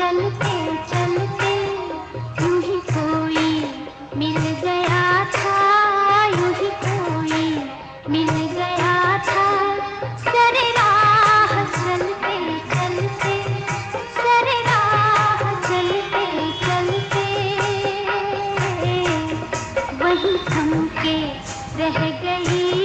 चलते चलते यूं ही कोई मिल गया था, यूं ही कोई मिल गया था। सरे राह चलते चलते, सरे राह चलते चलते वहीं थम के रह गई